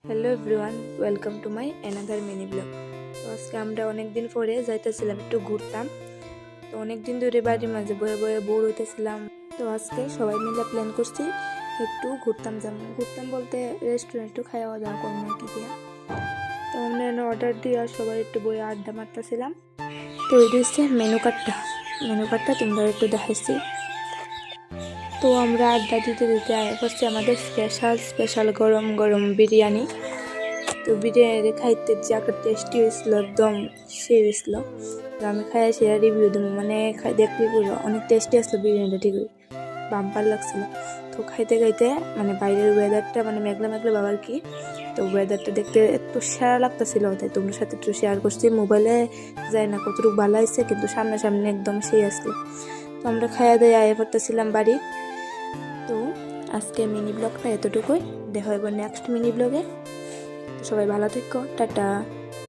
Hello everyone, welcome to my another mini blog. তো আজকে আমরা অনেকদিন পরে যাইতেছিলাম একটু ঘুরতাম। তো অনেকদিন ধরে বাড়ির মাঝে বয়ে বয়ে বোর হইতেছিলাম। তো আজকে সবাই মিলে প্ল্যান করছি একটু ঘুরতাম বলতে রেস্টুরেন্ট একটু খাওয়া দাওয়া করবো আর কি দিয়া। তো আমরা অর্ডার দিয়ে সবাই একটু বয়ে আড্ডা মারতেছিলাম। তো এটা হচ্ছে মেনু কার্ডটা তোমরা একটু দেখাইছি। তো আমরা আড্ডা দিতে দিতে হচ্ছে আমাদের স্পেশাল গরম গরম বিরিয়ানি। তো বিরিয়ানি খাইতে যে একটা টেস্টি হয়েছিল, একদম সেই হয়েছিল। তো আমি খাই সেটা রিভিউ দেবো, মানে দেখতে পুরো অনেক টেস্টি আসলো বিরিয়ানিটা, ঠিকই বাম্পার লাগছিল। তো খাইতে খাইতে মানে বাইরের ওয়েদারটা মানে মেঘলা মেঘলা বাবার কি, তো ওয়েদারটা দেখতে একটু সেরা লাগতেছিল, তাই তোমার সাথে একটু শেয়ার করছি। মোবাইলে যায় না কতটুকু ভালো হয়েছে, কিন্তু সামনে একদম সেই আসলো। তো আমরা খাইয়া দিয়ে আয়া পড়তেছিলাম বাড়ি। তো আজকে মিনি ব্লগটা এতটুকুই, দেখা হবে নেক্সট মিনি ব্লগে। সবাই ভালো থেকো, টাটা।